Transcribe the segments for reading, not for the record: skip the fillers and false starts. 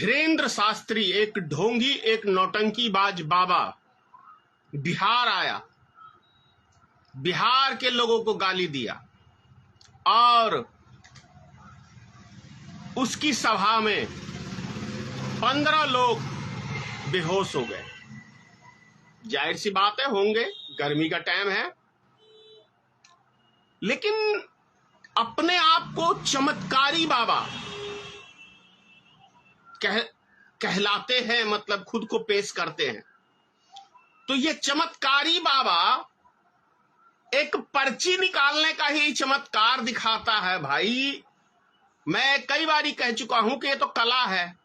धीरेन्द्र शास्त्री एक ढोंगी, एक नौटंकीबाज बाबा बिहार आया, बिहार के लोगों को गाली दिया और उसकी सभा में 15 लोग बेहोश हो गए। जाहिर सी बात है, होंगे, गर्मी का टाइम है, लेकिन अपने आप को चमत्कारी बाबा कहलाते हैं, मतलब खुद को पेश करते हैं। तो ये चमत्कारी बाबा एक पर्ची निकालने का ही चमत्कार दिखाता है। भाई, मैं कई बार कह चुका हूं कि ये तो कला है।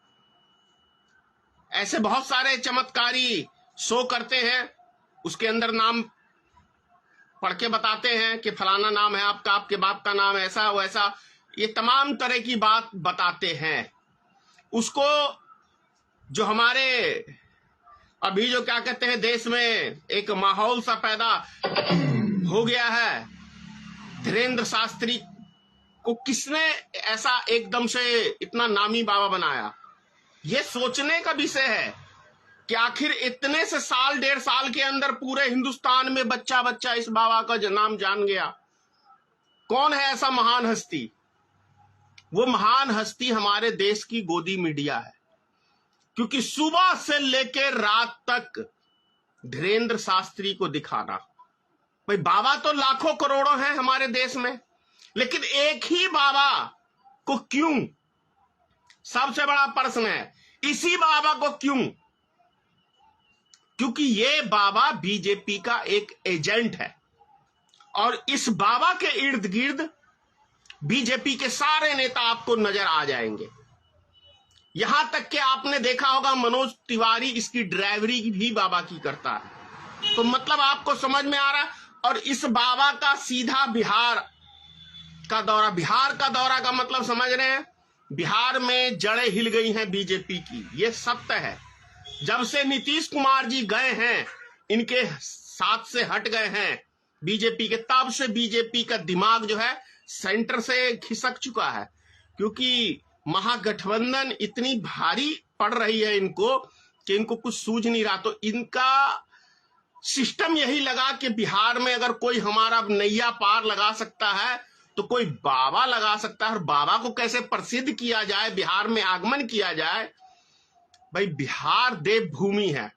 ऐसे बहुत सारे चमत्कारी शो करते हैं, उसके अंदर नाम पढ़ के बताते हैं कि फलाना नाम है आपका, आपके बाप का नाम ऐसा वैसा, ये तमाम तरह की बात बताते हैं। उसको जो हमारे अभी जो क्या कहते हैं, देश में एक माहौल सा पैदा हो गया है, धीरेन्द्र शास्त्री को किसने ऐसा एकदम से इतना नामी बाबा बनाया? ये सोचने का विषय है कि आखिर इतने से साल, 1.5 साल के अंदर पूरे हिंदुस्तान में बच्चा बच्चा इस बाबा का नाम जान गया। कौन है ऐसा महान हस्ती? वो महान हस्ती हमारे देश की गोदी मीडिया है, क्योंकि सुबह से लेकर रात तक धीरेन्द्र शास्त्री को दिखाना। भाई, बाबा तो लाखों करोड़ों हैं हमारे देश में, लेकिन एक ही बाबा को क्यों? सबसे बड़ा प्रश्न है, इसी बाबा को क्यों? क्योंकि ये बाबा बीजेपी का एक एजेंट है और इस बाबा के इर्द गिर्द बीजेपी के सारे नेता आपको नजर आ जाएंगे। यहां तक कि आपने देखा होगा मनोज तिवारी इसकी ड्राइवरी भी बाबा की करता है। तो मतलब आपको समझ में आ रहा है। और इस बाबा का सीधा बिहार का दौरा का मतलब समझ रहे हैं? बिहार में जड़ें हिल गई हैं बीजेपी की, ये सत्य है। जब से नीतीश कुमार जी गए हैं, इनके साथ से हट गए हैं बीजेपी के, तब से बीजेपी का दिमाग जो है सेंटर से खिसक चुका है, क्योंकि महागठबंधन इतनी भारी पड़ रही है इनको कि इनको कुछ सूझ नहीं रहा। तो इनका सिस्टम यही लगा कि बिहार में अगर कोई हमारा नैया पार लगा सकता है तो कोई बाबा लगा सकता है। और बाबा को कैसे प्रसिद्ध किया जाए, बिहार में आगमन किया जाए। भाई, बिहार देवभूमि है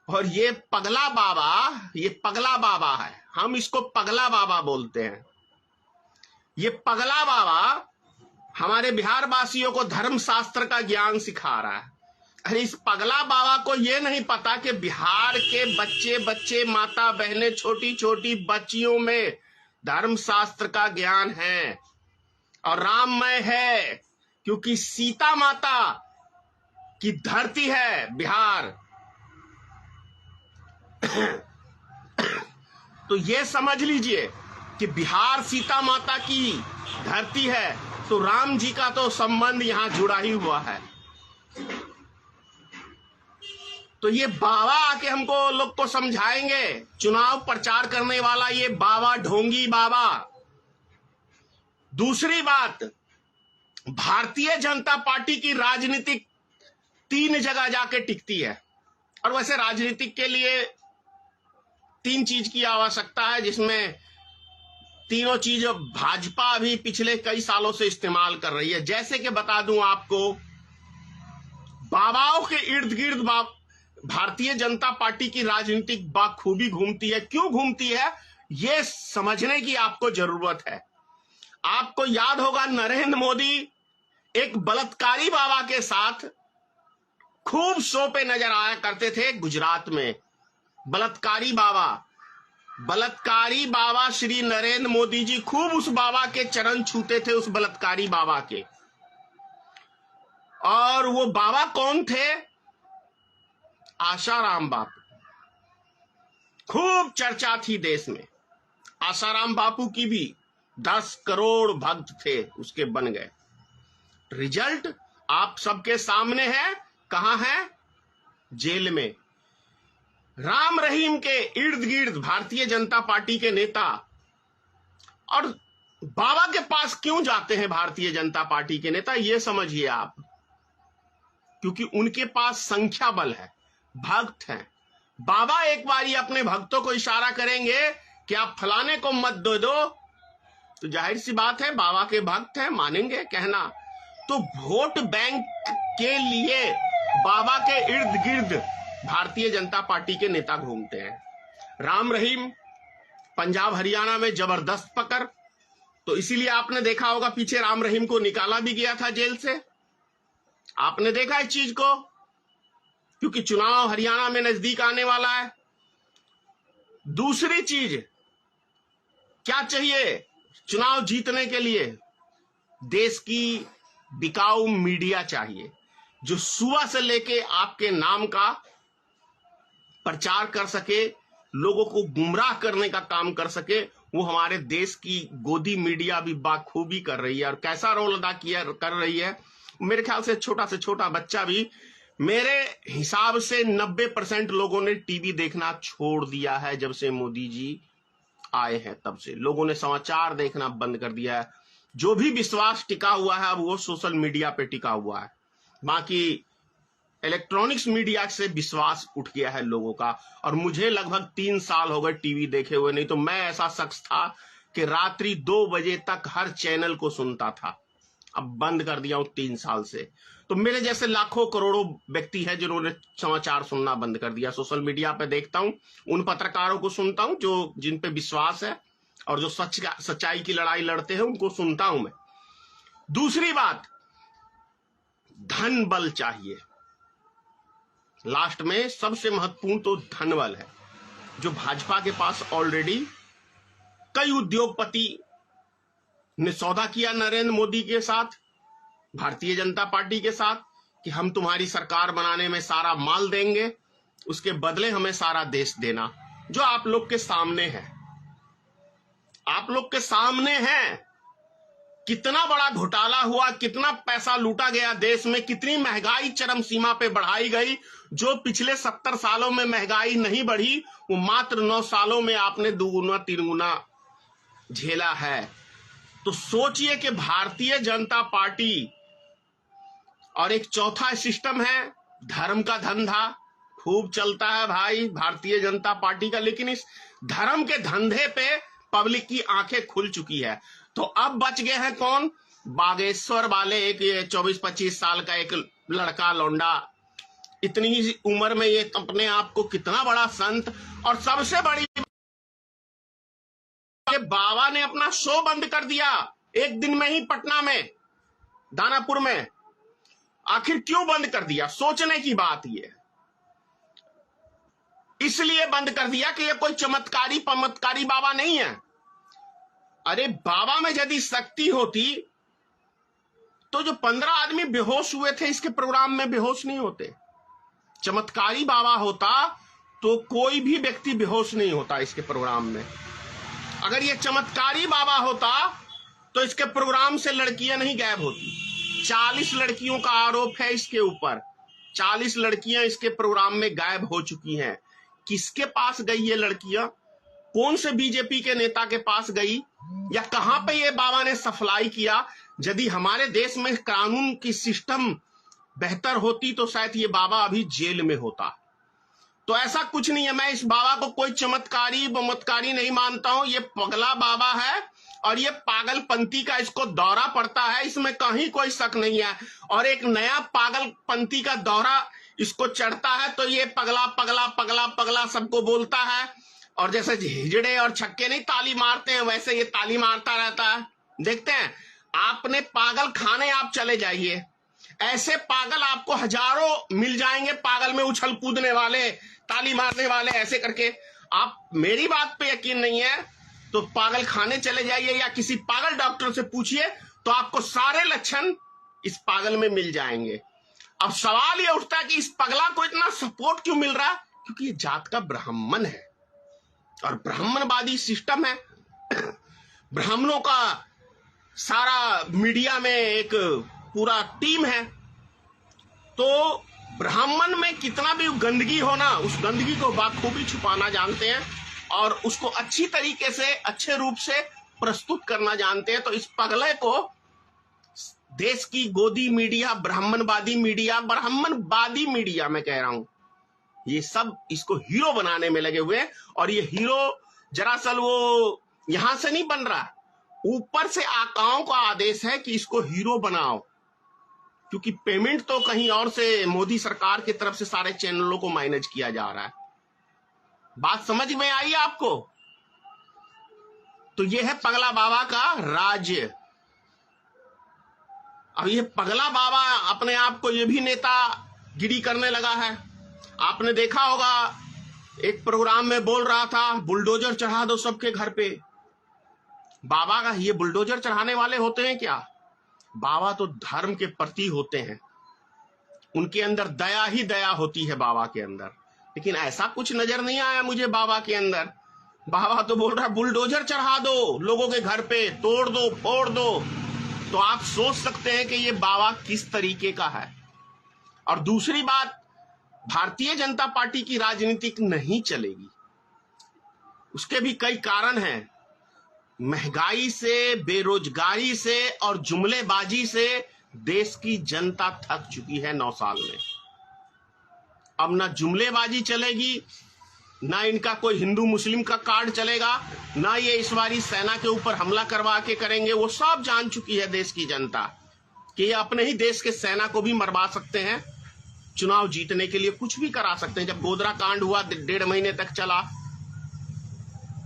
और ये पगला बाबा है। हम इसको पगला बाबा बोलते हैं। ये पगला बाबा हमारे बिहार वासियों को धर्मशास्त्र का ज्ञान सिखा रहा है। अरे, इस पगला बाबा को ये नहीं पता कि बिहार के बच्चे, माता बहनें, छोटी छोटी बच्चियों में धर्मशास्त्र का ज्ञान है और राममय है, क्योंकि सीता माता की धरती है बिहार। तो ये समझ लीजिए कि बिहार सीता माता की धरती है, तो राम जी का तो संबंध यहां जुड़ा ही हुआ है। तो ये बाबा आके हमको लोग को समझाएंगे, चुनाव प्रचार करने वाला ये बाबा, ढोंगी बाबा। दूसरी बात, भारतीय जनता पार्टी की राजनीतिक 3 जगह जाके टिकती है। और वैसे राजनीतिक के लिए 3 चीज की आवश्यकता है, जिसमें तीनों चीज भाजपा अभी पिछले कई सालों से इस्तेमाल कर रही है। जैसे कि बता दूं आपको, बाबाओं के इर्द गिर्द भारतीय जनता पार्टी की राजनीतिक बाखूबी घूमती है। क्यों घूमती है, यह समझने की आपको जरूरत है। आपको याद होगा, नरेंद्र मोदी एक बलात्कारी बाबा के साथ खूब शो पे नजर आया करते थे गुजरात में। बलात्कारी बाबा श्री नरेंद्र मोदी जी खूब उस बाबा के चरण छूते थे, उस बलात्कारी बाबा के। और वो बाबा कौन थे? आसाराम बापू। खूब चर्चा थी देश में। आसाराम बापू की भी 10 करोड़ भक्त थे, उसके बन गए। रिजल्ट आप सबके सामने है। कहां है? जेल में। राम रहीम के इर्द गिर्द भारतीय जनता पार्टी के नेता। और बाबा के पास क्यों जाते हैं भारतीय जनता पार्टी के नेता, यह समझिए आप। क्योंकि उनके पास संख्या बल है, भक्त हैं। बाबा एक बार अपने भक्तों को इशारा करेंगे कि आप फलाने को मत दो तो जाहिर सी बात है बाबा के भक्त हैं, मानेंगे कहना। तो वोट बैंक के लिए बाबा के इर्द गिर्द भारतीय जनता पार्टी के नेता घूमते हैं। राम रहीम पंजाब हरियाणा में जबरदस्त पकड़, तो इसीलिए आपने देखा होगा पीछे राम रहीम को निकाला भी गया था जेल से। आपने देखा इस चीज को, क्योंकि चुनाव हरियाणा में नजदीक आने वाला है। दूसरी चीज क्या चाहिए चुनाव जीतने के लिए? देश की बिकाऊ मीडिया चाहिए, जो सुबह से लेके आपके नाम का प्रचार कर सके, लोगों को गुमराह करने का काम कर सके। वो हमारे देश की गोदी मीडिया भी बाखूबी कर रही है, और कैसा रोल अदा कर रही है। मेरे ख्याल से छोटा बच्चा भी, मेरे हिसाब से 90% लोगों ने टीवी देखना छोड़ दिया है जब से मोदी जी आए हैं। तब से लोगों ने समाचार देखना बंद कर दिया है। जो भी विश्वास टिका हुआ है अब वो सोशल मीडिया पे टिका हुआ है। बाकी इलेक्ट्रॉनिक्स मीडिया से विश्वास उठ गया है लोगों का। और मुझे लगभग 3 साल हो गए टीवी देखे हुए, नहीं तो मैं ऐसा शख्स था कि रात्रि 2 बजे तक हर चैनल को सुनता था। अब बंद कर दिया हूं 3 साल से। तो मेरे जैसे लाखों करोड़ों व्यक्ति हैं जिन्होंने समाचार सुनना बंद कर दिया। सोशल मीडिया पे देखता हूं, उन पत्रकारों को सुनता हूं जो जिन पे विश्वास है और जो सच्चाई की लड़ाई लड़ते हैं, उनको सुनता हूं मैं। दूसरी बात, धन बल चाहिए। लास्ट में सबसे महत्वपूर्ण तो धन बल है, जो भाजपा के पास ऑलरेडी कई उद्योगपति ने सौदा किया नरेंद्र मोदी के साथ, भारतीय जनता पार्टी के साथ, कि हम तुम्हारी सरकार बनाने में सारा माल देंगे, उसके बदले हमें सारा देश देना। जो आप लोग के सामने है, आप लोग के सामने है। कितना बड़ा घोटाला हुआ, कितना पैसा लूटा गया देश में, कितनी महंगाई चरम सीमा पे बढ़ाई गई। जो पिछले 70 सालों में महंगाई नहीं बढ़ी, वो मात्र 9 सालों में आपने 2 गुना 3 गुना झेला है। तो सोचिए कि भारतीय जनता पार्टी, और एक चौथा सिस्टम है धर्म का धंधा, खूब चलता है भाई भारतीय जनता पार्टी का। लेकिन इस धर्म के धंधे पे पब्लिक की आंखें खुल चुकी है। तो अब बच गए हैं कौन? बागेश्वर वाले एक 24-25 साल का एक लड़का लौंडा, इतनी ही उम्र में ये अपने आप को कितना बड़ा संत। और सबसे बड़ी बाबा ने अपना शो बंद कर दिया एक दिन में ही, पटना में, दानापुर में। आखिर क्यों बंद कर दिया? सोचने की बात ये। इसलिए बंद कर दिया कि ये कोई चमत्कारी बाबा नहीं है। अरे बाबा में यदि शक्ति होती तो जो 15 आदमी बेहोश हुए थे इसके प्रोग्राम में बेहोश नहीं होते। चमत्कारी बाबा होता तो कोई भी व्यक्ति बेहोश नहीं होता इसके प्रोग्राम में। अगर ये चमत्कारी बाबा होता तो इसके प्रोग्राम से लड़कियां नहीं गायब होती। 40 लड़कियों का आरोप है इसके ऊपर। 40 लड़कियां इसके प्रोग्राम में गायब हो चुकी हैं। किसके पास गई ये लड़कियां? कौन से बीजेपी के नेता के पास गई? या कहां पे ये बाबा ने सफलाई किया? यदि हमारे देश में कानून की सिस्टम बेहतर होती तो शायद ये बाबा अभी जेल में होता। तो ऐसा कुछ नहीं है। मैं इस बाबा को कोई चमत्कारी नहीं मानता हूं। ये पगला बाबा है और ये पागलपंथी का इसको दौरा पड़ता है, इसमें कहीं कोई शक नहीं है। और एक नया पागलपंथी का दौरा इसको चढ़ता है तो ये पगला सबको बोलता है। और जैसे हिजड़े और छक्के नहीं ताली मारते हैं, वैसे ये ताली मारता रहता है। देखते हैं, आपने पागल खाने आप चले जाइए, ऐसे पागल आपको हजारों मिल जाएंगे। पागल में उछल कूदने वाले, ताली मारने वाले, ऐसे करके। आप मेरी बात पे यकीन नहीं है तो पागल खाने चले जाइए या किसी पागल डॉक्टर से पूछिए, तो आपको सारे लक्षण इस पागल में मिल जाएंगे। अब सवाल यह उठता है कि इस पगला को इतना सपोर्ट क्यों मिल रहा है? क्योंकि ये जात का ब्राह्मण है और ब्राह्मणवादी सिस्टम है। ब्राह्मणों का सारा मीडिया में एक पूरा टीम है। तो ब्राह्मण में कितना भी गंदगी हो ना, उस गंदगी को बाखूबी छुपाना जानते हैं और उसको अच्छी तरीके से, अच्छे रूप से प्रस्तुत करना जानते हैं। तो इस पगले को देश की गोदी मीडिया, ब्राह्मणवादी मीडिया मैं कह रहा हूं, ये सब इसको हीरो बनाने में लगे हुए हैं। और ये हीरो दरअसल वो यहां से नहीं बन रहा, ऊपर से आकाओं का आदेश है कि इसको हीरो बनाओ, क्योंकि पेमेंट तो कहीं और से मोदी सरकार की तरफ से सारे चैनलों को मैनेज किया जा रहा है। बात समझ में आई आपको? तो ये है पगला बाबा का राज्य। अब ये पगला बाबा अपने आप को ये भी नेता गिरी करने लगा है। आपने देखा होगा एक प्रोग्राम में बोल रहा था, बुलडोजर चढ़ा दो सबके घर पे। बाबा का ये बुलडोजर चढ़ाने वाले होते हैं क्या? बाबा तो धर्म के प्रति होते हैं, उनके अंदर दया ही दया होती है बाबा के अंदर। लेकिन ऐसा कुछ नजर नहीं आया मुझे बाबा के अंदर। बाबा तो बोल रहा बुलडोजर चढ़ा दो लोगों के घर पे, तोड़ दो, फोड़ दो। तो आप सोच सकते हैं कि ये बाबा किस तरीके का है। और दूसरी बात, भारतीय जनता पार्टी की राजनीति नहीं चलेगी। उसके भी कई कारण हैं। महंगाई से, बेरोजगारी से और जुमलेबाजी से देश की जनता थक चुकी है 9 साल में। अब ना जुमलेबाजी चलेगी, ना इनका कोई हिंदू मुस्लिम का कार्ड चलेगा, ना ये इस बारी सेना के ऊपर हमला करवा के करेंगे। वो सब जान चुकी है देश की जनता कि ये अपने ही देश के सेना को भी मरवा सकते हैं, चुनाव जीतने के लिए कुछ भी करा सकते हैं। जब गोधरा कांड हुआ 1.5 महीने तक चला।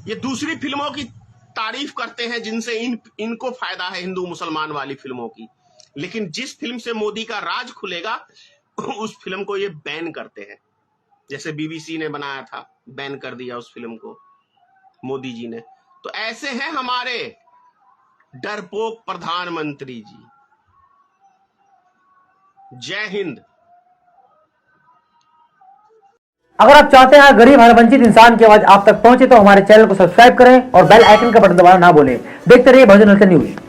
ये दूसरी फिल्मों की तारीफ करते हैं जिनसे इनको फायदा है, हिंदू मुसलमान वाली फिल्मों की। लेकिन जिस फिल्म से मोदी का राज खुलेगा उस फिल्म को ये बैन करते हैं। जैसे बीबीसी ने बनाया था, बैन कर दिया उस फिल्म को मोदी जी ने। तो ऐसे हैं हमारे डरपोक प्रधानमंत्री जी। जय हिंद। अगर आप चाहते हैं गरीब हर वंचित इंसान की आवाज आप तक पहुंचे तो हमारे चैनल को सब्सक्राइब करें और बेल आइकन का बटन दबाना ना भूलें। देखते रहिए बहुजन हलचल न्यूज।